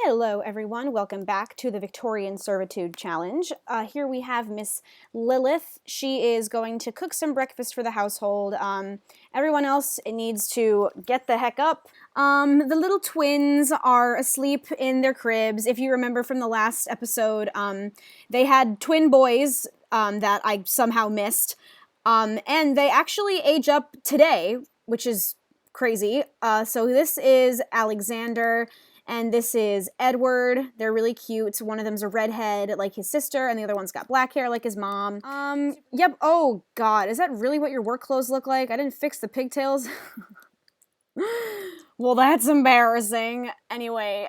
Hello everyone, welcome back to the Victorian Servitude Challenge. Here we have Miss Lilith. She is going to cook some breakfast for the household. Everyone else needs to get the heck up. The little twins are asleep in their cribs. If you remember from the last episode, they had twin boys that I somehow missed. And they actually age up today, which is crazy. So this is Alexander. And this is Edward. They're really cute. One of them's a redhead like his sister, and the other one's got black hair like his mom. Yep. Oh, God. Is that really what your work clothes look like? I didn't fix the pigtails. Well, that's embarrassing. Anyway.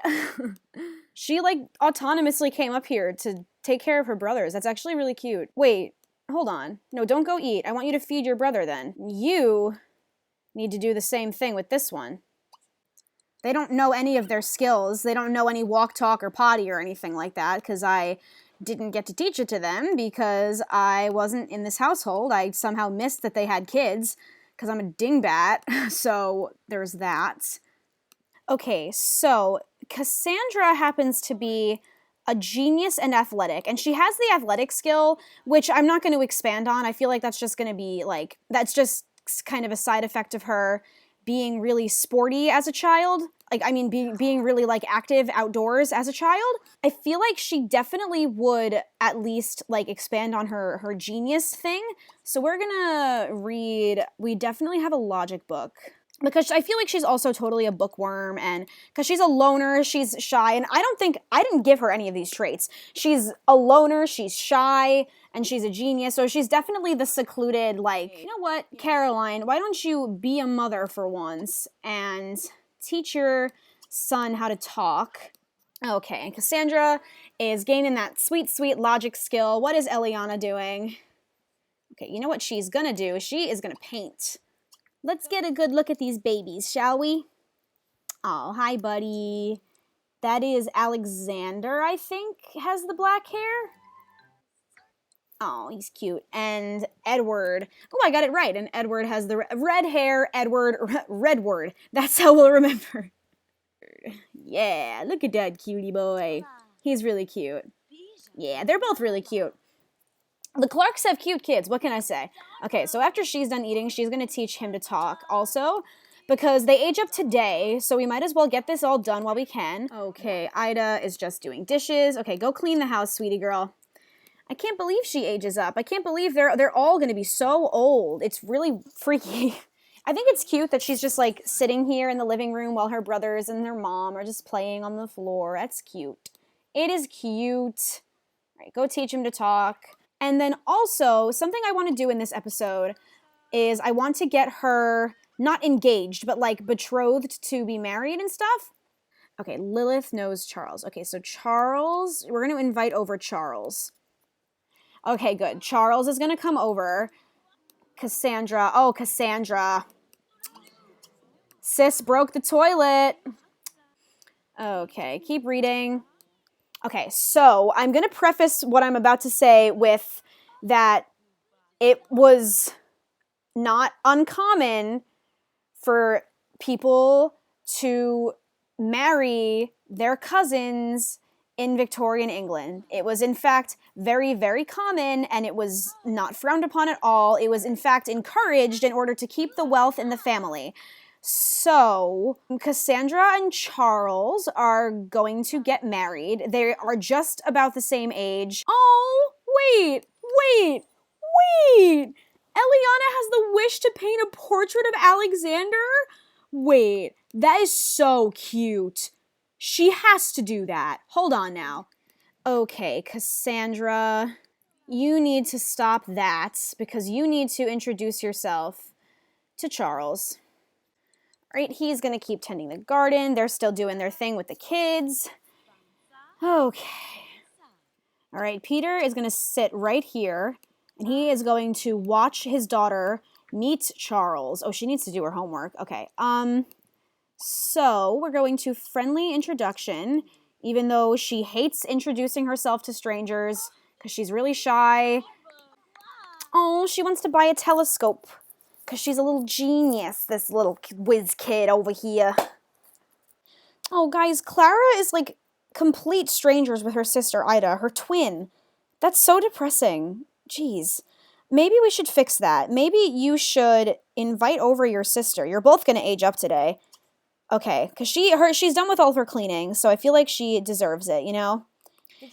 She, like, autonomously came up here to take care of her brothers. That's actually really cute. Wait. Hold on. No, don't go eat. I want you to feed your brother then. You need to do the same thing with this one. They don't know any of their skills. They don't know any walk, talk, or potty or anything like that because I didn't get to teach it to them because I wasn't in this household. I somehow missed that they had kids because I'm a dingbat, so there's that. Okay, so Cassandra happens to be a genius and athletic, and she has the athletic skill, which I'm not going to expand on. I feel like that's just going to be, like, that's just kind of a side effect of her being really sporty as a child. Like, I mean, being really, like, active outdoors as a child. I feel like she definitely would at least, like, expand on her genius thing. So we're gonna read, we definitely have a logic book. Because I feel like she's also totally a bookworm, and because she's a loner, she's shy, and I didn't give her any of these traits. She's a loner, she's shy, and she's a genius, so she's definitely the secluded, like, you know what, Caroline, why don't you be a mother for once, and teach your son how to talk. Okay, and Cassandra is gaining that sweet, sweet logic skill. What is Eliana doing? Okay, you know what she's gonna do? She is gonna paint. Let's get a good look at these babies, shall we? Oh, hi, buddy. That is Alexander, I think, has the black hair. Oh, he's cute. And Edward. Oh, I got it right. And Edward has the red hair. Redward. That's how we'll remember. Yeah, look at that cutie boy. He's really cute. Yeah, they're both really cute. The Clarks have cute kids, what can I say? Okay, so after she's done eating, she's going to teach him to talk also, because they age up today, so we might as well get this all done while we can. Okay, Ida is just doing dishes. Okay, go clean the house, sweetie girl. I can't believe she ages up. I can't believe they're all going to be so old. It's really freaky. I think it's cute that she's just, like, sitting here in the living room while her brothers and their mom are just playing on the floor. That's cute. It is cute. All right, go teach him to talk. And then also, something I want to do in this episode is I want to get her, not engaged, but like betrothed to be married and stuff. Okay, Lilith knows Charles. Okay, so Charles, we're going to invite over Charles. Okay, good. Charles is going to come over. Cassandra. Oh, Cassandra. Sis broke the toilet. Okay, keep reading. Okay, so I'm going to preface what I'm about to say with that it was not uncommon for people to marry their cousins in Victorian England. It was, in fact, very, very common, and it was not frowned upon at all. It was, in fact, encouraged in order to keep the wealth in the family. So, Cassandra and Charles are going to get married. They are just about the same age. Oh, wait. Eliana has the wish to paint a portrait of Alexander? Wait, that is so cute. She has to do that. Hold on now. Okay, Cassandra, you need to stop that because you need to introduce yourself to Charles. Right, he's going to keep tending the garden. They're still doing their thing with the kids. Okay. All right, Peter is going to sit right here, and he is going to watch his daughter meet Charles. Oh, she needs to do her homework. Okay. So we're going to friendly introduction, even though she hates introducing herself to strangers because she's really shy. Oh, she wants to buy a telescope. Because she's a little genius, this little whiz kid over here. Oh, guys, Clara is, like, complete strangers with her sister Ida, her twin. That's so depressing. Jeez. Maybe we should fix that. Maybe you should invite over your sister. You're both going to age up today. Okay, because she's done with all of her cleaning, so I feel like she deserves it, you know?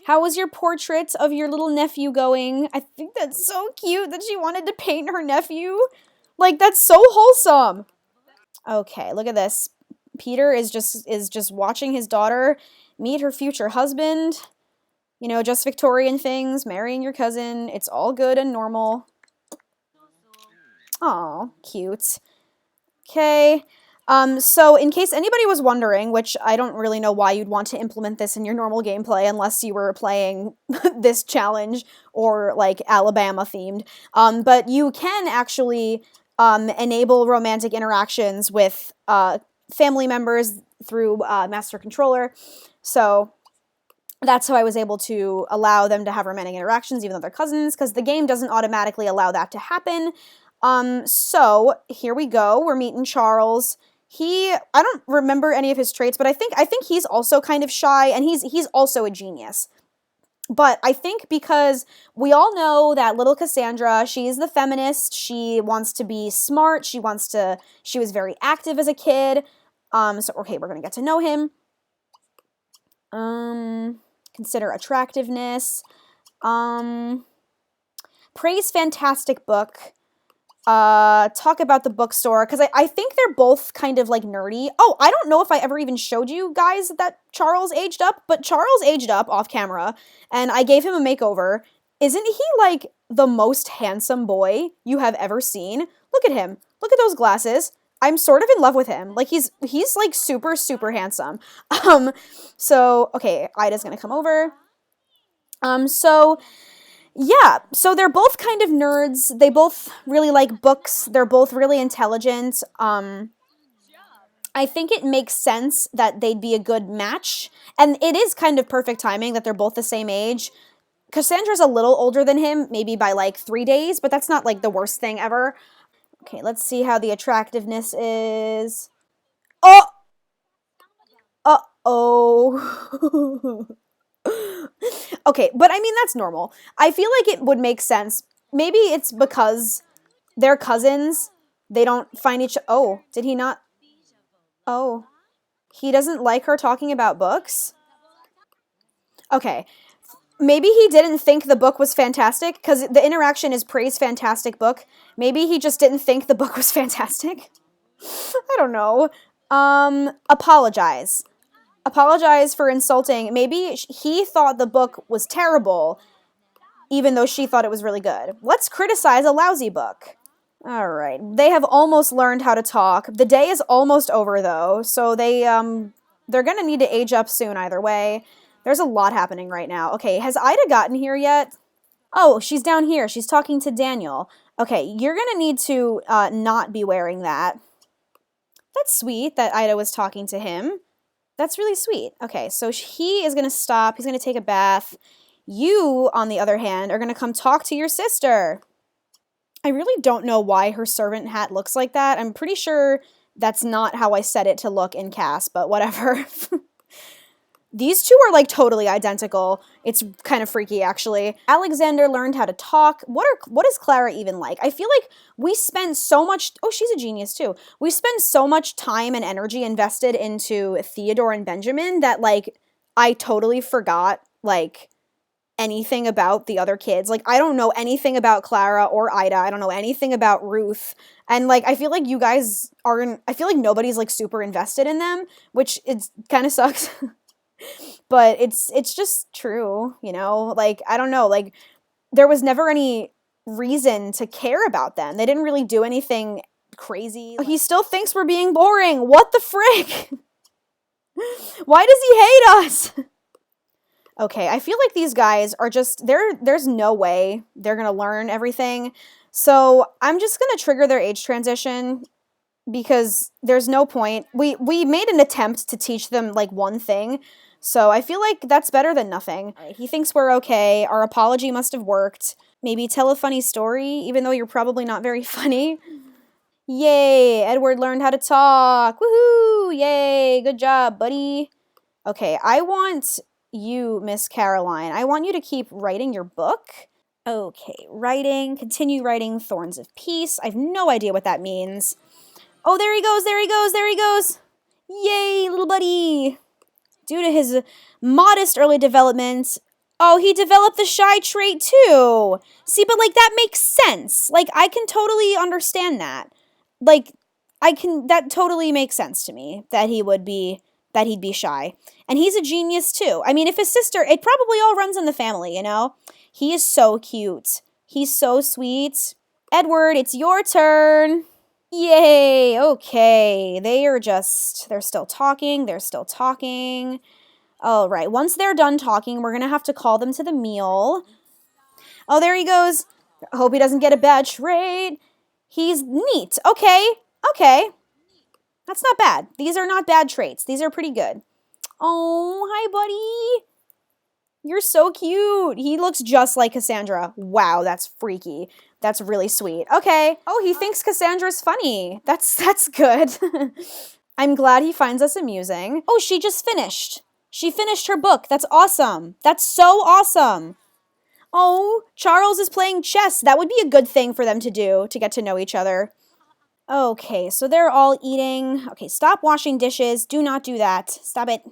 How was your portrait of your little nephew going? I think that's so cute that she wanted to paint her nephew. Like, that's so wholesome. Okay, look at this. Peter is just watching his daughter meet her future husband. You know, just Victorian things, marrying your cousin. It's all good and normal. Aw, cute. Okay. So in case anybody was wondering, which I don't really know why you'd want to implement this in your normal gameplay unless you were playing this challenge or like Alabama themed, but you can actually enable romantic interactions with family members through Master Controller. So that's how I was able to allow them to have romantic interactions even though they're cousins, because the game doesn't automatically allow that to happen. So here we go. We're meeting Charles. I don't remember any of his traits, but I think he's also kind of shy, and he's also a genius. But I think because we all know that little Cassandra, she's the feminist, she wants to be smart, she was very active as a kid. So okay, we're gonna get to know him. Consider attractiveness. Praise fantastic book. Talk about the bookstore, because I think they're both kind of like nerdy. Oh, I don't know if I ever even showed you guys that Charles aged up, but Charles aged up off camera, and I gave him a makeover. Isn't he like the most handsome boy you have ever seen? Look at him. Look at those glasses. I'm sort of in love with him. Like he's like super, super handsome. So okay, Ida's gonna come over. Yeah, so they're both kind of nerds. They both really like books. They're both really intelligent. I think it makes sense that they'd be a good match. And it is kind of perfect timing that they're both the same age. Cassandra's a little older than him, maybe by like 3 days, but that's not like the worst thing ever. Okay, let's see how the attractiveness is. Oh! Uh-oh. Okay, but I mean, that's normal. I feel like it would make sense. Maybe it's because they're cousins. They don't find each... Oh, did he not... Oh. He doesn't like her talking about books? Okay. Maybe he didn't think the book was fantastic, because the interaction is praise fantastic book. Maybe he just didn't think the book was fantastic. I don't know. Apologize. Apologize for insulting. Maybe he thought the book was terrible, even though she thought it was really good. Let's criticize a lousy book. All right. They have almost learned how to talk. The day is almost over, though, so they're going to need to age up soon either way. There's a lot happening right now. Okay, has Ida gotten here yet? Oh, she's down here. She's talking to Daniel. Okay, you're going to need to not be wearing that. That's sweet that Ida was talking to him. That's really sweet. Okay, so he is going to stop. He's going to take a bath. You, on the other hand, are going to come talk to your sister. I really don't know why her servant hat looks like that. I'm pretty sure that's not how I set it to look in Cass, but whatever. These two are like totally identical. It's kind of freaky, actually. Alexander learned how to talk. What is Clara even like? I feel like we spend so much... Oh, she's a genius, too. We spend so much time and energy invested into Theodore and Benjamin that, like, I totally forgot, like, anything about the other kids. Like, I don't know anything about Clara or Ida. I don't know anything about Ruth. And, like, I feel like you guys aren't... I feel like nobody's, like, super invested in them, which it kind of sucks. But it's just true, you know? Like, I don't know, like, there was never any reason to care about them. They didn't really do anything crazy. He still thinks we're being boring. What the frick? Why does he hate us? Okay, I feel like these guys are just, there's no way they're gonna learn everything. So I'm just gonna trigger their age transition, because there's no point. We made an attempt to teach them, like, one thing, so I feel like that's better than nothing. He thinks we're okay. Our apology must have worked. Maybe tell a funny story, even though you're probably not very funny. Yay, Edward learned how to talk. Woohoo! Yay, good job, buddy. Okay, I want you, Miss Caroline. I want you to keep writing your book. Okay, writing, continue writing Thorns of Peace. I have no idea what that means. Oh, there he goes, there he goes, there he goes. Yay, little buddy. Due to his modest early development, oh, he developed the shy trait too. See, but like that makes sense. Like I can totally understand that. Like that totally makes sense to me that he'd be shy. And he's a genius too. I mean, if his sister, it probably all runs in the family, you know? He is so cute. He's so sweet. Edward, it's your turn. Yay, okay. They're still talking. All right, once they're done talking, we're going to have to call them to the meal. Oh, there he goes. I hope he doesn't get a bad trait. He's neat. Okay. That's not bad. These are not bad traits. These are pretty good. Oh, hi, buddy. You're so cute. He looks just like Cassandra. Wow, that's freaky. That's really sweet. Okay. Oh, he thinks Cassandra's funny. That's good. I'm glad he finds us amusing. Oh, she just finished. She finished her book. That's awesome. That's so awesome. Oh, Charles is playing chess. That would be a good thing for them to do, to get to know each other. Okay, so they're all eating. Okay, stop washing dishes. Do not do that. Stop it.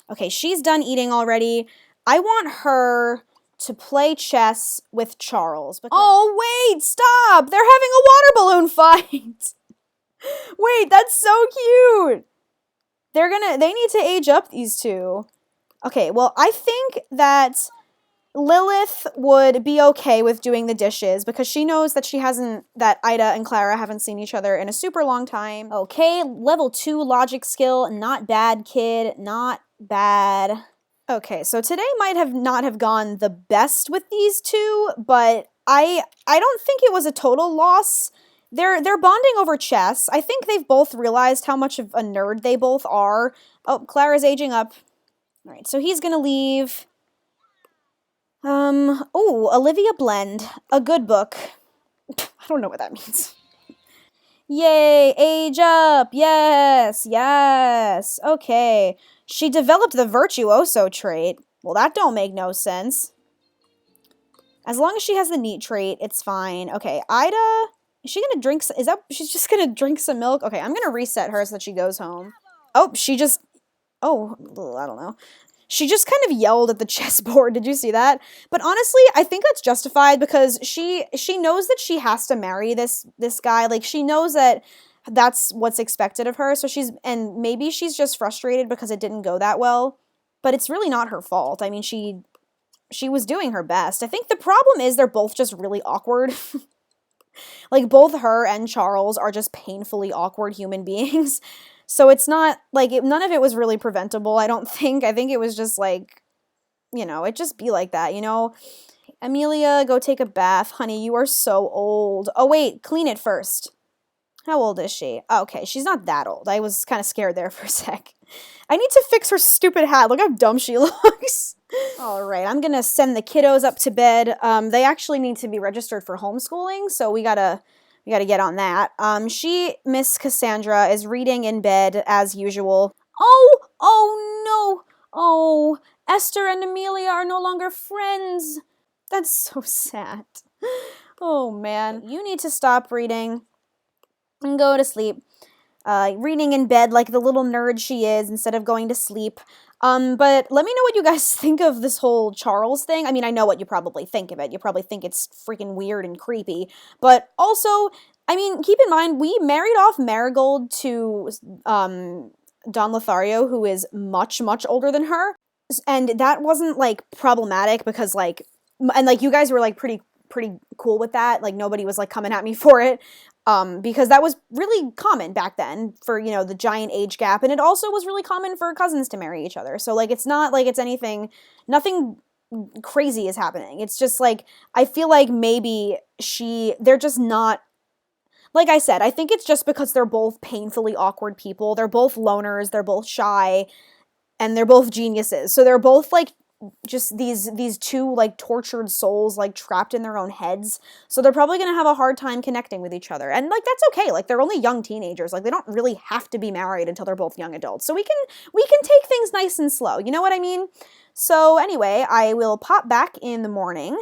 Okay, she's done eating already. I want her to play chess with Charles. Oh, wait, stop! They're having a water balloon fight! Wait, that's so cute! They need to age up, these two. Okay, well, I think that Lilith would be okay with doing the dishes because she knows that Ida and Clara haven't seen each other in a super long time. Okay, level 2 logic skill. Not bad, kid. Not bad. Okay, so today might not have gone the best with these two, but I don't think it was a total loss. They're bonding over chess. I think they've both realized how much of a nerd they both are. Oh, Clara's aging up. All right, so he's gonna leave. Oh, Olivia Blend. A good book. I don't know what that means. Yay, age up. Yes. Okay. She developed the virtuoso trait. Well, that don't make no sense. As long as she has the neat trait, it's fine. Okay, Ida, is she gonna drink, she's just gonna drink some milk? Okay, I'm gonna reset her so that she goes home. Oh, I don't know. She just kind of yelled at the chessboard. Did you see that? But honestly, I think that's justified because she knows that she has to marry this guy. Like, she knows that that's what's expected of her. So and maybe she's just frustrated because it didn't go that well. But it's really not her fault. I mean, she was doing her best. I think the problem is they're both just really awkward. Like, both her and Charles are just painfully awkward human beings. So it's not, like, none of it was really preventable, I don't think. I think it was just, like, you know, it just be like that, you know? Amelia, go take a bath. Honey, you are so old. Oh, wait, clean it first. How old is she? Oh, okay, she's not that old. I was kind of scared there for a sec. I need to fix her stupid hat. Look how dumb she looks. All right, I'm going to send the kiddos up to bed. They actually need to be registered for homeschooling, so we gotta get on that. Miss Cassandra, is reading in bed as usual. Oh no. Oh, Esther and Amelia are no longer friends. That's so sad. Oh man. You need to stop reading and go to sleep. Reading in bed like the little nerd she is instead of going to sleep. But let me know what you guys think of this whole Charles thing. I mean, I know what you probably think of it. You probably think it's freaking weird and creepy. But also, I mean, keep in mind, we married off Marigold to Don Lothario, who is much, much older than her. And that wasn't, like, problematic because, like, and, like, you guys were, like, pretty cool with that. Like, nobody was, like, coming at me for it. Because that was really common back then for, you know, the giant age gap. And it also was really common for cousins to marry each other. So, like, it's not like it's nothing crazy is happening. It's just, like, I feel like maybe they're just not, like I said, I think it's just because they're both painfully awkward people. They're both loners, they're both shy, and they're both geniuses. So they're both, like, just these two like tortured souls like trapped in their own heads. So they're probably going to have a hard time connecting with each other. And like that's okay. Like they're only young teenagers. Like they don't really have to be married until they're both young adults. So we can take things nice and slow. You know what I mean? So anyway, I will pop back in the morning.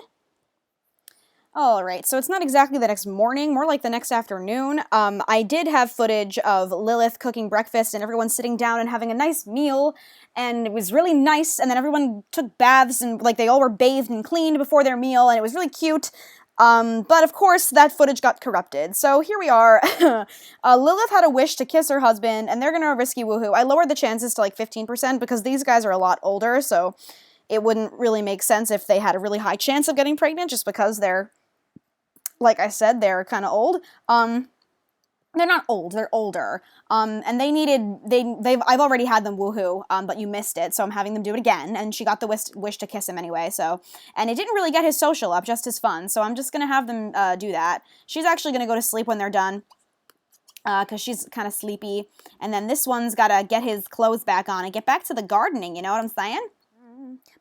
All right, so it's not exactly the next morning, more like the next afternoon. I did have footage of Lilith cooking breakfast and everyone sitting down and having a nice meal, and it was really nice, and then everyone took baths, and like they all were bathed and cleaned before their meal, and it was really cute. But of course, that footage got corrupted. So here we are. Lilith had a wish to kiss her husband, and they're gonna risky woohoo. I lowered the chances to like 15% because these guys are a lot older, so it wouldn't really make sense if they had a really high chance of getting pregnant just because they're, like I said, they're kind of old. They're not old, they're older. And I've already had them woohoo, but you missed it, so I'm having them do it again, and she got the wish to kiss him anyway, so. And it didn't really get his social up, just his fun, so I'm just gonna have them do that. She's actually gonna go to sleep when they're done, because she's kind of sleepy. And then this one's gotta get his clothes back on and get back to the gardening, you know what I'm saying?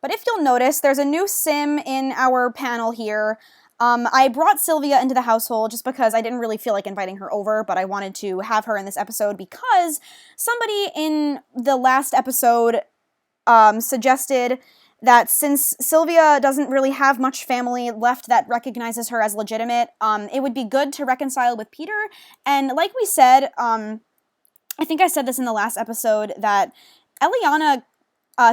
But if you'll notice, there's a new sim in our panel here. I brought Sylvia into the household just because I didn't really feel like inviting her over, but I wanted to have her in this episode because somebody in the last episode suggested that since Sylvia doesn't really have much family left that recognizes her as legitimate, it would be good to reconcile with Peter. And like we said, I think I said this in the last episode, that Eliana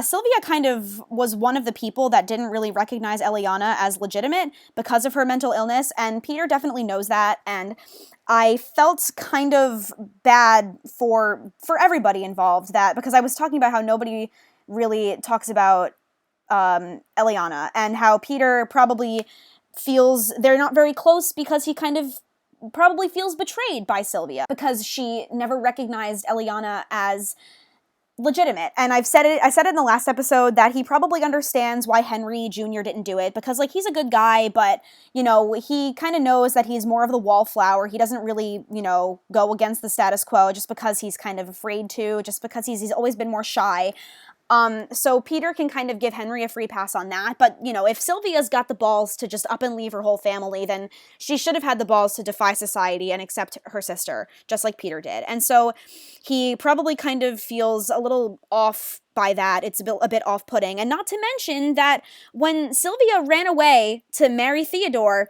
Sylvia kind of was one of the people that didn't really recognize Eliana as legitimate because of her mental illness, and Peter definitely knows that, and I felt kind of bad for everybody involved, that because I was talking about how nobody really talks about Eliana, and how Peter probably feels they're not very close because he kind of probably feels betrayed by Sylvia because she never recognized Eliana as legitimate. And I said it in the last episode that he probably understands why Henry Jr. didn't do it, because like he's a good guy, but you know, he kind of knows that he's more of the wallflower. He doesn't really, you know, go against the status quo just because he's kind of afraid to, just because he's always been more shy. So Peter can kind of give Henry a free pass on that, but, you know, if Sylvia's got the balls to just up and leave her whole family, then she should have had the balls to defy society and accept her sister, just like Peter did. And so he probably kind of feels a little off by that. It's a bit off-putting. And not to mention that when Sylvia ran away to marry Theodore,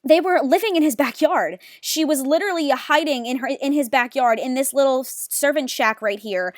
they were living in his backyard. She was literally hiding in his backyard in this little servant shack right here.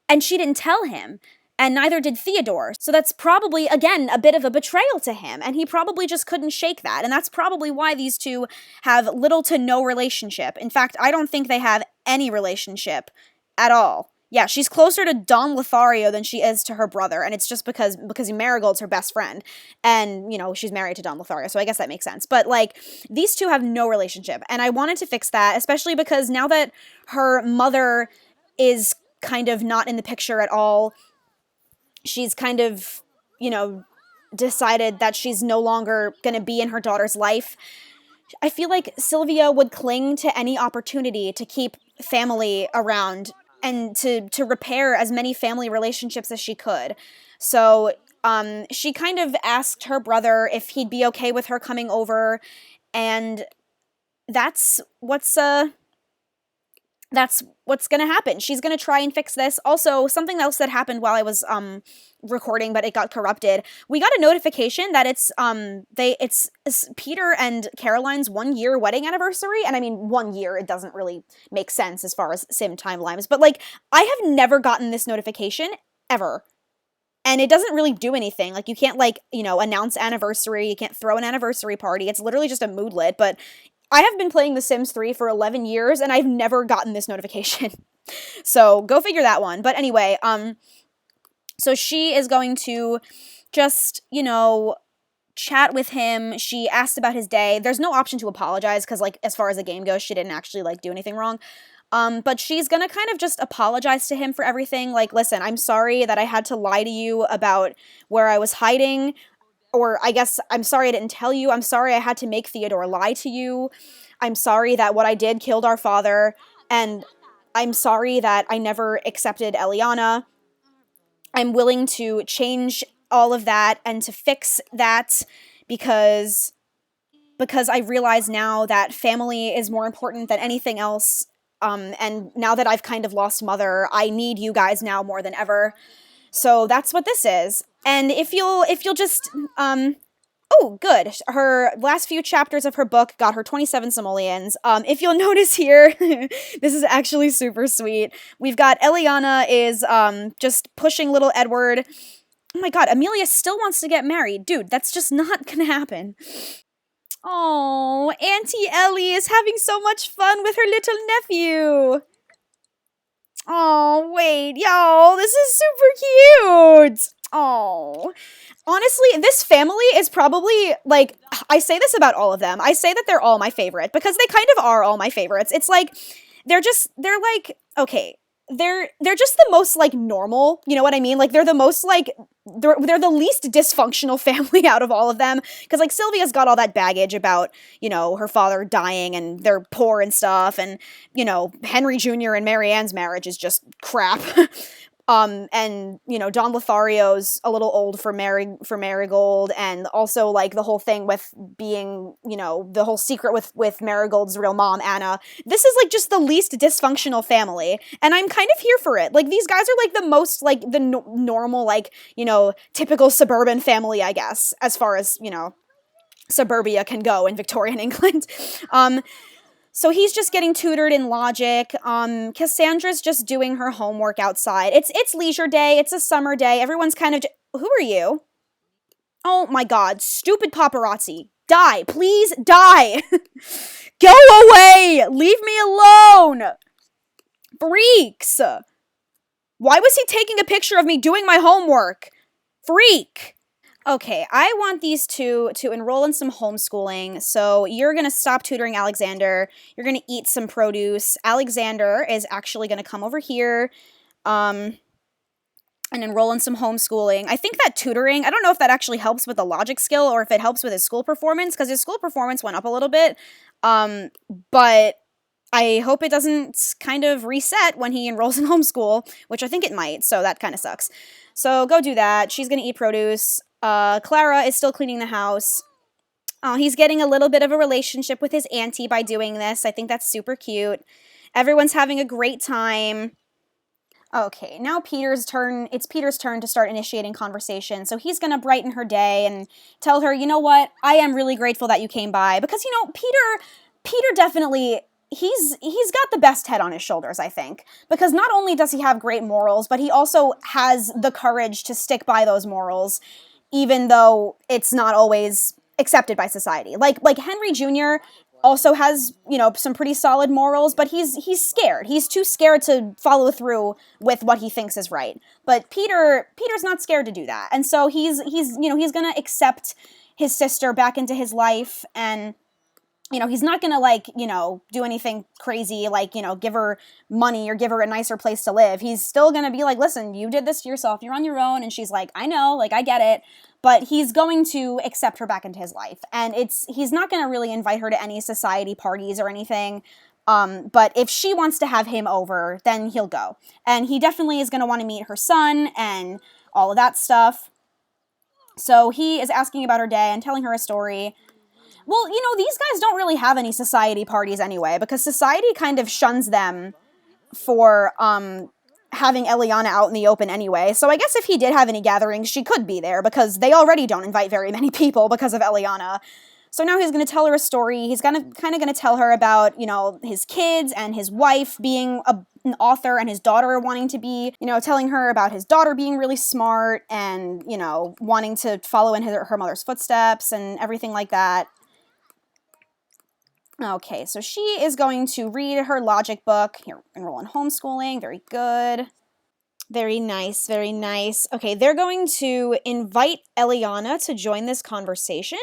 And she didn't tell him, and neither did Theodore. So that's probably, again, a bit of a betrayal to him, and he probably just couldn't shake that, and that's probably why these two have little to no relationship. In fact, I don't think they have any relationship at all. Yeah, she's closer to Don Lothario than she is to her brother, and it's just because Marigold's her best friend, and, you know, she's married to Don Lothario, so I guess that makes sense. But, like, these two have no relationship, and I wanted to fix that, especially because now that her mother is kind of not in the picture at all, she's kind of, you know, decided that she's no longer going to be in her daughter's life. I feel like Sylvia would cling to any opportunity to keep family around and to repair as many family relationships as she could. So she kind of asked her brother if he'd be okay with her coming over, and that's what's going to happen. She's going to try and fix this. Also, something else that happened while I was recording, but it got corrupted. We got a notification that it's Peter and Caroline's 1-year wedding anniversary. And I mean, 1 year, it doesn't really make sense as far as sim timelines. But like, I have never gotten this notification ever. And it doesn't really do anything. Like, you can't, like, you know, announce anniversary. You can't throw an anniversary party. It's literally just a moodlet. But I have been playing The Sims 3 for 11 years, and I've never gotten this notification. So, go figure that one. But anyway, so she is going to just, you know, chat with him. She asked about his day. There's no option to apologize, because, like, as far as the game goes, she didn't actually, like, do anything wrong. But she's gonna kind of just apologize to him for everything. Like, listen, I'm sorry that I had to lie to you about where I was hiding. Or I guess, I'm sorry I didn't tell you. I'm sorry I had to make Theodore lie to you. I'm sorry that what I did killed our father. And I'm sorry that I never accepted Eliana. I'm willing to change all of that and to fix that because I realize now that family is more important than anything else. And now that I've kind of lost Mother, I need you guys now more than ever. So that's what this is. And if you'll just, oh, good. Her last few chapters of her book got her 27 simoleons. If you'll notice here, this is actually super sweet. We've got Eliana is, just pushing little Edward. Oh my god, Amelia still wants to get married. Dude, that's just not gonna happen. Oh, Auntie Ellie is having so much fun with her little nephew. Oh, wait, y'all, this is super cute. Oh, honestly, this family is probably, like, I say this about all of them. I say that they're all my favorite because they kind of are all my favorites. It's like, they're like, okay, they're just the most, like, normal, you know what I mean? Like, they're the most, like, they're the least dysfunctional family out of all of them. Because, like, Sylvia's got all that baggage about, you know, her father dying and they're poor and stuff. And, you know, Henry Jr. and Marianne's marriage is just crap. And, you know, Don Lothario's a little old for Marigold, and also, like, the whole thing with being, you know, the whole secret with Marigold's real mom, Anna. This is, like, just the least dysfunctional family, and I'm kind of here for it. Like, these guys are, like, the most, like, the normal, like, you know, typical suburban family, I guess, as far as, you know, suburbia can go in Victorian England. So he's just getting tutored in logic. Cassandra's just doing her homework outside. It's leisure day. It's a summer day. Everyone's kind of... Who are you? Oh my god. Stupid paparazzi. Die. Please die. Go away. Leave me alone. Freaks. Why was he taking a picture of me doing my homework? Freak. Okay, I want these two to enroll in some homeschooling, so you're going to stop tutoring Alexander. You're going to eat some produce. Alexander is actually going to come over here and enroll in some homeschooling. I think that tutoring, I don't know if that actually helps with the logic skill or if it helps with his school performance, because his school performance went up a little bit, but I hope it doesn't kind of reset when he enrolls in homeschool, which I think it might, so that kind of sucks. So go do that. She's going to eat produce. Clara is still cleaning the house. He's getting a little bit of a relationship with his auntie by doing this. I think that's super cute. Everyone's having a great time. Okay, now Peter's turn. It's Peter's turn to start initiating conversation. So he's going to brighten her day and tell her, you know what? I am really grateful that you came by. Because, you know, Peter definitely... He's got the best head on his shoulders, I think, because not only does he have great morals, but he also has the courage to stick by those morals, even though it's not always accepted by society. Like Henry Jr. also has, you know, some pretty solid morals, but he's scared. He's too scared to follow through with what he thinks is right. But Peter's not scared to do that, and so he's gonna accept his sister back into his life, and you know, he's not going to, like, you know, do anything crazy, like, you know, give her money or give her a nicer place to live. He's still going to be like, listen, you did this to yourself. You're on your own. And she's like, I know, like, I get it. But he's going to accept her back into his life. And he's not going to really invite her to any society parties or anything. But if she wants to have him over, then he'll go. And he definitely is going to want to meet her son and all of that stuff. So he is asking about her day and telling her a story. Well, you know, these guys don't really have any society parties anyway, because society kind of shuns them for having Eliana out in the open anyway. So I guess if he did have any gatherings, she could be there, because they already don't invite very many people because of Eliana. So now he's going to tell her a story. He's kind of going to tell her about, you know, his kids and his wife being an author and his daughter wanting to be, you know, telling her about his daughter being really smart and, you know, wanting to follow in her mother's footsteps and everything like that. Okay, so she is going to read her logic book. Here, enroll in homeschooling. Very good. Very nice, very nice. Okay, they're going to invite Eliana to join this conversation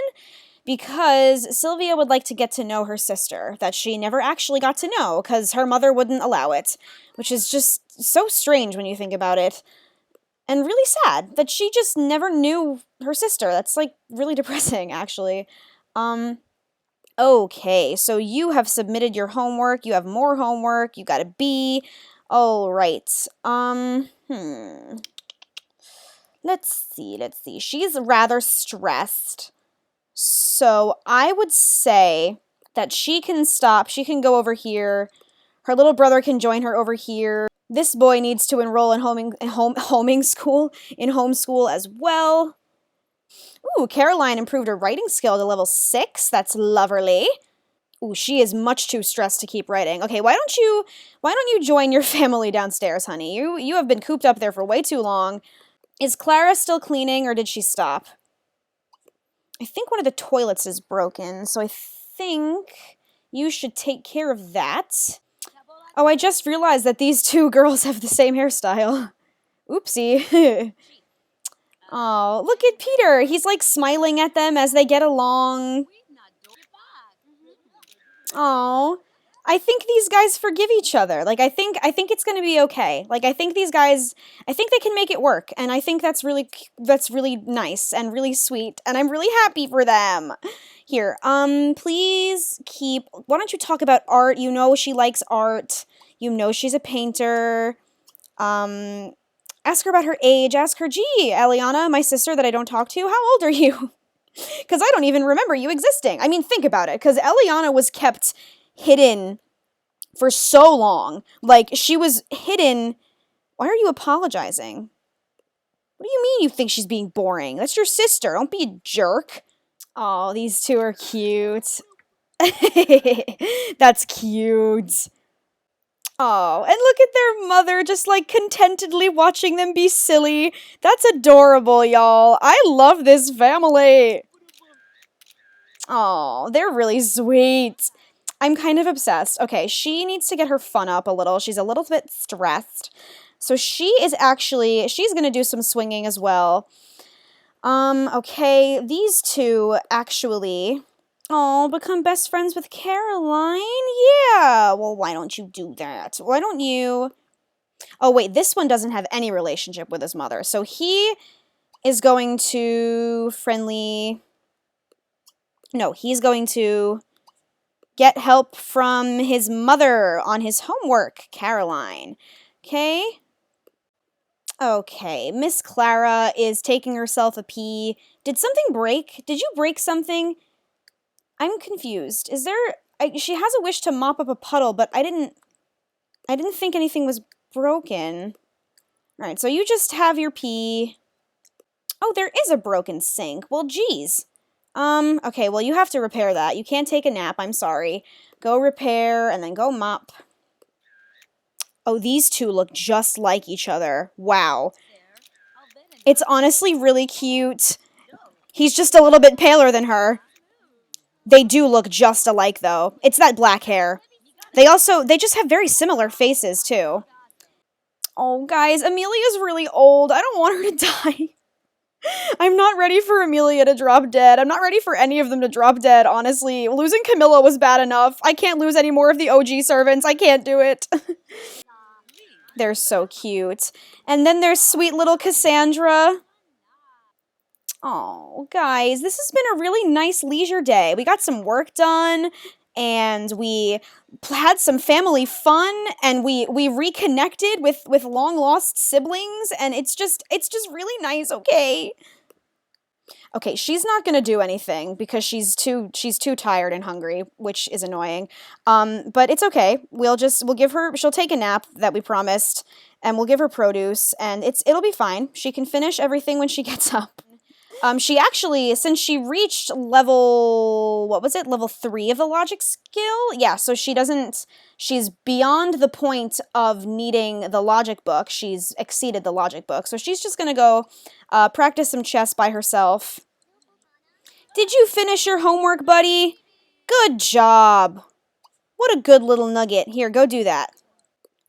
because Sylvia would like to get to know her sister that she never actually got to know because her mother wouldn't allow it, which is just so strange when you think about it. And really sad that she just never knew her sister. That's, like, really depressing, actually. Okay, so you have submitted your homework, you have more homework, you got a B. All right. Let's see. She's rather stressed. So I would say that she can stop. She can go over here. Her little brother can join her over here. This boy needs to enroll in homeschool as well. Ooh, Caroline improved her writing skill to level 6. That's lovely. Ooh, she is much too stressed to keep writing. Okay, why don't you join your family downstairs, honey? You have been cooped up there for way too long. Is Clara still cleaning, or did she stop? I think one of the toilets is broken, so I think you should take care of that. Oh, I just realized that these two girls have the same hairstyle. Oopsie. Oh, look at Peter. He's like smiling at them as they get along. Oh, I think these guys forgive each other. Like, I think it's gonna be okay. Like, I think these guys, I think they can make it work, and I think that's really nice and really sweet, and I'm really happy for them. Here, please keep. Why don't you talk about art? You know she likes art. You know she's a painter. Ask her about her age. Ask her, gee, Eliana, my sister that I don't talk to, how old are you? Because I don't even remember you existing. I mean, think about it. Because Eliana was kept hidden for so long. Like, she was hidden. Why are you apologizing? What do you mean you think she's being boring? That's your sister. Don't be a jerk. Oh, these two are cute. That's cute. Oh, and look at their mother just like contentedly watching them be silly. That's adorable, y'all. I love this family. Oh, they're really sweet. I'm kind of obsessed. Okay, she needs to get her fun up a little. She's a little bit stressed. So she's gonna do some swinging as well. Okay, these two actually, become best friends with Caroline? Yeah, well, why don't you do that? Why don't you... Oh, wait, this one doesn't have any relationship with his mother, so he is going to he's going to get help from his mother on his homework, Caroline. Okay? Okay, Miss Clara is taking herself a pee. Did something break? Did you break something? I'm confused. Is there... she has a wish to mop up a puddle, but I didn't think anything was broken. Alright, so you just have your pee. Oh, there is a broken sink. Well, geez. Okay, well, you have to repair that. You can't take a nap, I'm sorry. Go repair, and then go mop. Oh, these two look just like each other. Wow. It's honestly really cute. He's just a little bit paler than her. They do look just alike, though. It's that black hair. They just have very similar faces, too. Oh, guys, Amelia's really old. I don't want her to die. I'm not ready for Amelia to drop dead. I'm not ready for any of them to drop dead, honestly. Losing Camilla was bad enough. I can't lose any more of the OG servants. I can't do it. They're so cute. And then there's sweet little Cassandra. Oh, guys, this has been a really nice leisure day. We got some work done, and we had some family fun, and we reconnected with long-lost siblings, and it's just really nice, okay? Okay, she's not gonna do anything because she's too tired and hungry, which is annoying. But it's okay. She'll take a nap that we promised, and we'll give her produce, and it'll be fine. She can finish everything when she gets up. She actually, since she reached level 3 of the logic skill? Yeah, so she's beyond the point of needing the logic book. She's exceeded the logic book. So she's just gonna go practice some chess by herself. Did you finish your homework, buddy? Good job. What a good little nugget. Here, go do that.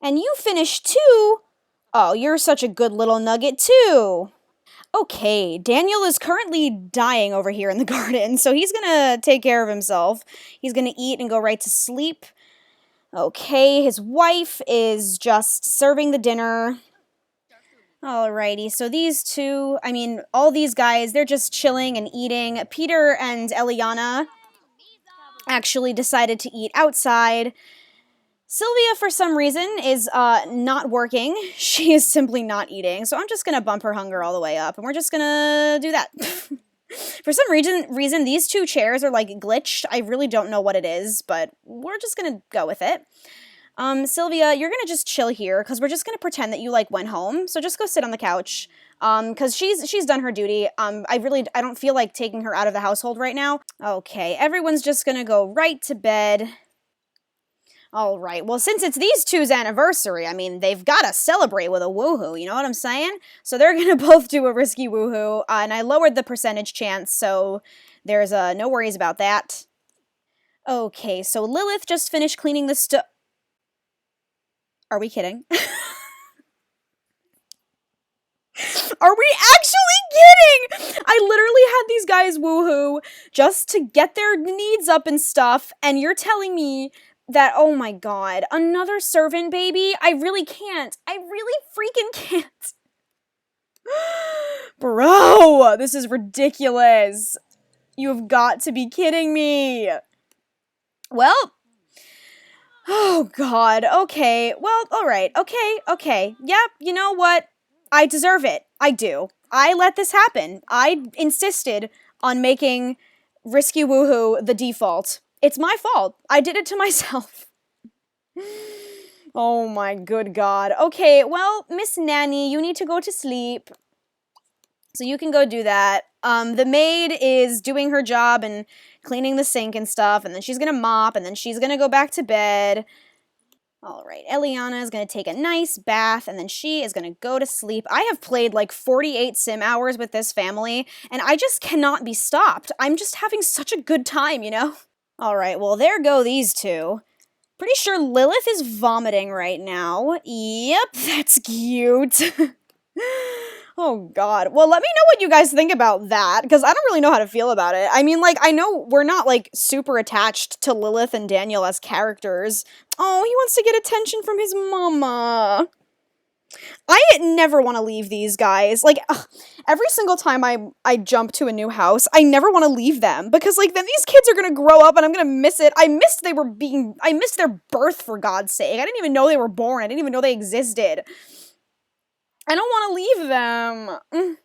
And you finished too? Oh, you're such a good little nugget too. Okay, Daniel is currently dying over here in the garden, so he's gonna take care of himself. He's gonna eat and go right to sleep. Okay, his wife is just serving the dinner. Alrighty, so these two, all these guys, they're just chilling and eating. Peter and Eliana actually decided to eat outside. Sylvia, for some reason, is not working. She is simply not eating, so I'm just gonna bump her hunger all the way up, and we're just gonna do that. For some reason, these two chairs are, like, glitched. I really don't know what it is, but we're just gonna go with it. Sylvia, you're gonna just chill here, because we're just gonna pretend that you, like, went home, so just go sit on the couch. Because she's done her duty. I don't feel like taking her out of the household right now. Okay, everyone's just gonna go right to bed. All right, well, since it's these two's anniversary, I mean, they've got to celebrate with a woohoo, you know what I'm saying? So they're going to both do a risky woohoo, and I lowered the percentage chance, so there's no worries about that. Okay, so Lilith just finished cleaning the stuff. Are we kidding? Are we actually kidding? I literally had these guys woohoo just to get their needs up and stuff, and you're telling me that, oh my god, another servant baby? I really can't. I really freaking can't. Bro, this is ridiculous. You have got to be kidding me. Well, oh god, okay. Well, alright, okay. Yep, you know what? I deserve it. I do. I let this happen. I insisted on making risky woohoo the default. It's my fault. I did it to myself. Oh my good god. Okay, well, Miss Nanny, you need to go to sleep. So you can go do that. The maid is doing her job and cleaning the sink and stuff, and then she's gonna mop, and then she's gonna go back to bed. Alright, Eliana is gonna take a nice bath, and then she is gonna go to sleep. I have played like 48 sim hours with this family, and I just cannot be stopped. I'm just having such a good time, you know? Alright, well, there go these two. Pretty sure Lilith is vomiting right now. Yep, that's cute. Oh, God. Well, let me know what you guys think about that, because I don't really know how to feel about it. I mean, like, I know we're not, like, super attached to Lilith and Daniel as characters. Oh, he wants to get attention from his mama. I never want to leave these guys. Like, every single time I jump to a new house, I never want to leave them. Because, like, then these kids are going to grow up and I'm going to miss it. I missed their birth, for God's sake. I didn't even know they were born. I didn't even know they existed. I don't want to leave them.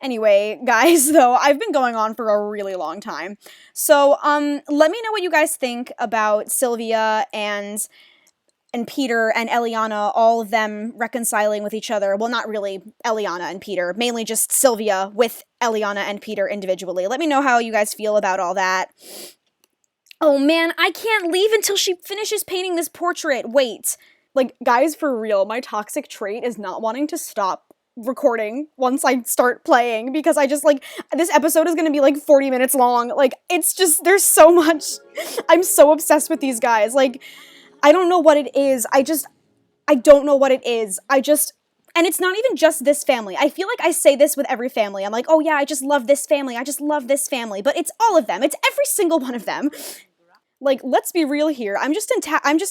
Anyway, guys, though, I've been going on for a really long time. So, let me know what you guys think about Sylvia and Peter and Eliana, all of them reconciling with each other. Well, not really Eliana and Peter, mainly just Sylvia with Eliana and Peter individually. Let me know how you guys feel about all that. Oh man, I can't leave until she finishes painting this portrait. Wait. Like, guys, for real, my toxic trait is not wanting to stop recording once I start playing, because I just, like, this episode is gonna be, like, 40 minutes long. Like, it's just, there's so much. I'm so obsessed with these guys. Like, I don't know what it is. I don't know what it is. And it's not even just this family. I feel like I say this with every family. I'm like, oh yeah, I just love this family. I just love this family. But it's all of them. It's every single one of them. Like, let's be real here. I'm just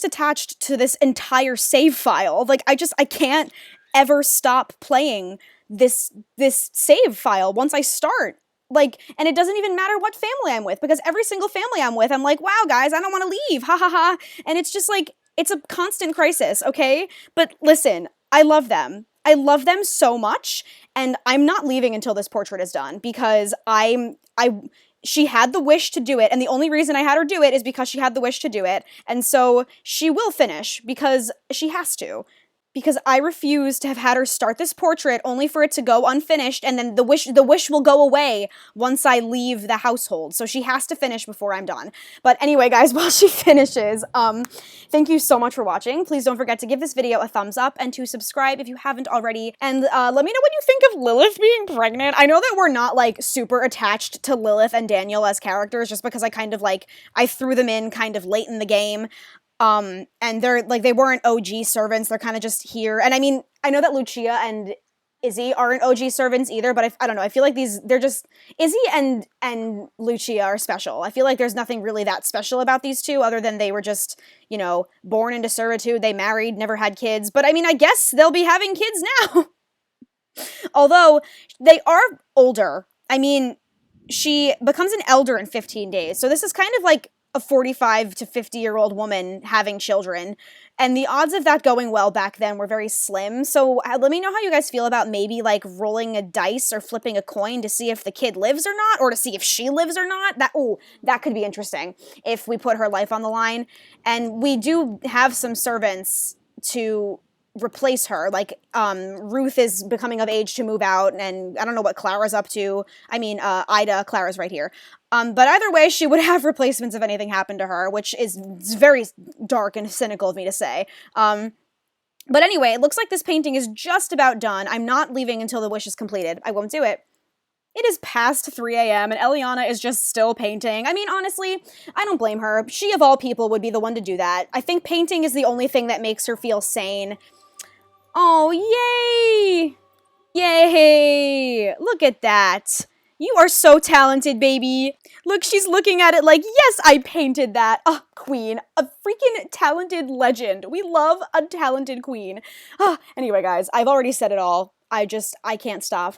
attached to this entire save file. Like, I can't ever stop playing this save file once I start. Like, and it doesn't even matter what family I'm with, because every single family I'm with, I'm like, wow, guys, I don't want to leave, ha ha ha. And it's just like, it's a constant crisis, okay? But listen, I love them. I love them so much, and I'm not leaving until this portrait is done, because she had the wish to do it, and the only reason I had her do it is because she had the wish to do it, and so she will finish, because she has to. Because I refuse to have had her start this portrait only for it to go unfinished, and then the wish will go away once I leave the household. So she has to finish before I'm done. But anyway, guys, while she finishes, thank you so much for watching. Please don't forget to give this video a thumbs up and to subscribe if you haven't already. And let me know what you think of Lilith being pregnant. I know that we're not, like, super attached to Lilith and Daniel as characters, just because I kind of, like, I threw them in kind of late in the game. And they're, like, they weren't OG servants, they're kind of just here, and I mean, I know that Lucia and Izzy aren't OG servants either, but I don't know, I feel like they're just, Izzy and Lucia are special. I feel like there's nothing really that special about these two, other than they were just, you know, born into servitude, they married, never had kids, but I mean, I guess they'll be having kids now. Although, they are older. I mean, she becomes an elder in 15 days, so this is kind of like a 45 to 50-year-old woman having children. And the odds of that going well back then were very slim. So let me know how you guys feel about maybe like rolling a dice or flipping a coin to see if the kid lives or not, or to see if she lives or not. That could be interesting if we put her life on the line. And we do have some servants to replace her. Like, Ruth is becoming of age to move out, and I don't know what Clara's up to. I mean, Ida, Clara's right here. But either way, she would have replacements if anything happened to her, which is very dark and cynical of me to say. But anyway, it looks like this painting is just about done. I'm not leaving until the wish is completed. I won't do it. It is past 3 a.m. and Eliana is just still painting. I mean, honestly, I don't blame her. She, of all people, would be the one to do that. I think painting is the only thing that makes her feel sane. Oh, yay! Yay! Look at that. You are so talented, baby. Look, she's looking at it like, yes, I painted that. Oh, queen. A freaking talented legend. We love a talented queen. Anyway, guys, I've already said it all. I can't stop.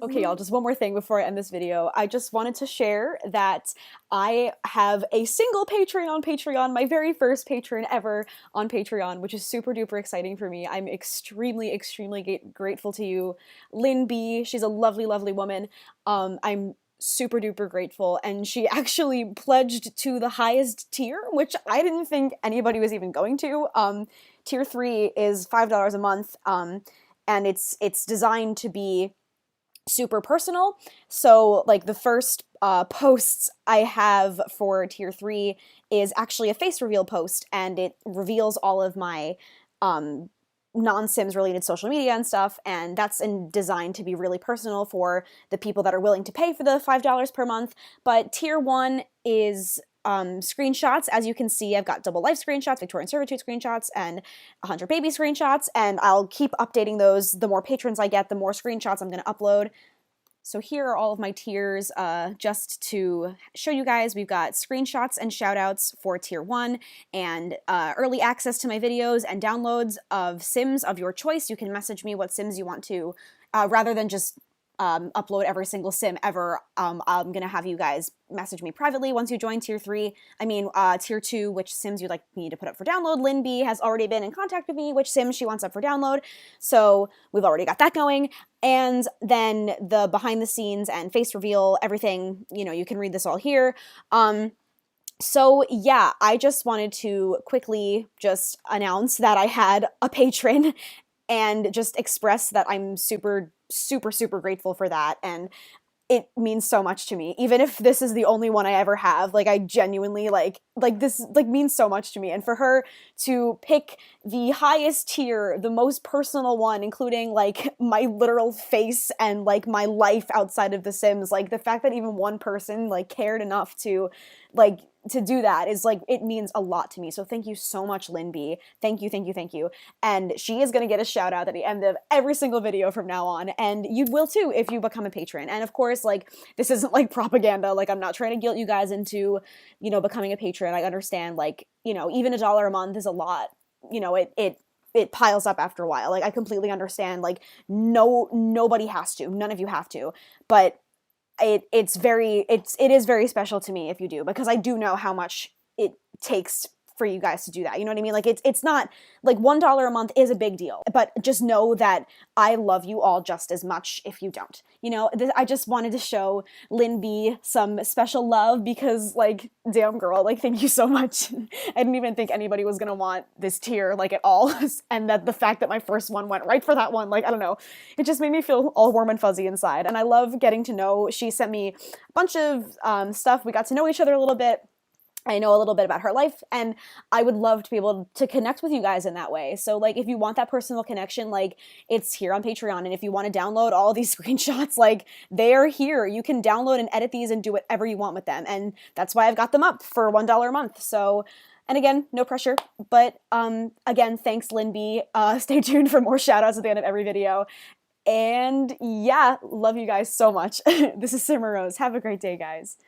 Okay, y'all, just one more thing before I end this video. I just wanted to share that I have a single patron on Patreon, my very first patron ever on Patreon, which is super duper exciting for me. I'm extremely, extremely grateful to you, Lynn B. She's a lovely, lovely woman. I'm super duper grateful, and she actually pledged to the highest tier, which I didn't think anybody was even going to. Tier 3 is $5 a month, and it's designed to be super personal. So like the first posts I have for tier 3 is actually a face reveal post, and it reveals all of my non-Sims related social media and stuff, and that's designed to be really personal for the people that are willing to pay for the $5 per month. But tier 1 is screenshots. As you can see, I've got double life screenshots, Victorian Servitude screenshots, and 100 baby screenshots, and I'll keep updating those. The more patrons I get, the more screenshots I'm going to upload. So here are all of my tiers, just to show you guys. We've got screenshots and shoutouts for tier 1, and early access to my videos and downloads of Sims of your choice. You can message me what Sims you want to, rather than just upload every single sim ever. I'm gonna have you guys message me privately once you join tier 3. I mean, tier 2, which Sims you'd like me to put up for download. Lynn B has already been in contact with me, which Sims she wants up for download. So we've already got that going. And then the behind the scenes and face reveal, everything, you know, you can read this all here. So yeah, I just wanted to quickly just announce that I had a patron and just express that I'm super, super, super grateful for that. And it means so much to me. Even if this is the only one I ever have, like, I genuinely, like this, like, means so much to me. And for her to pick the highest tier, the most personal one, including, like, my literal face and, like, my life outside of The Sims, like, the fact that even one person, like, cared enough to, like, to do that is, like, it means a lot to me. So thank you so much, Lynn B. Thank you, thank you, thank you. And she is going to get a shout out at the end of every single video from now on. And you will too if you become a patron. And of course, like, this isn't like propaganda. Like, I'm not trying to guilt you guys into, you know, becoming a patron. I understand, like, you know, even $1 a month is a lot. You know, it piles up after a while. Like, I completely understand, like, nobody has to. None of you have to. But it is very special to me if you do, because I do know how much it takes for you guys to do that. You know what I mean? Like, it's not, like, $1 a month is a big deal, but just know that I love you all just as much if you don't. You know, I just wanted to show Lynn B some special love because, like, damn girl, like, thank you so much. I didn't even think anybody was gonna want this tier, like, at all. And that the fact that my first one went right for that one, like, I don't know, it just made me feel all warm and fuzzy inside. And I love getting to know, she sent me a bunch of stuff. We got to know each other a little bit. I know a little bit about her life, and I would love to be able to connect with you guys in that way. So, like, if you want that personal connection, like, it's here on Patreon, and if you want to download all these screenshots, like, they're here. You can download and edit these and do whatever you want with them, and that's why I've got them up for $1 a month. So, and again, no pressure, but again, thanks, Lynn B. Stay tuned for more shoutouts at the end of every video. And yeah, love you guys so much. This is Simmer Rose. Have a great day, guys.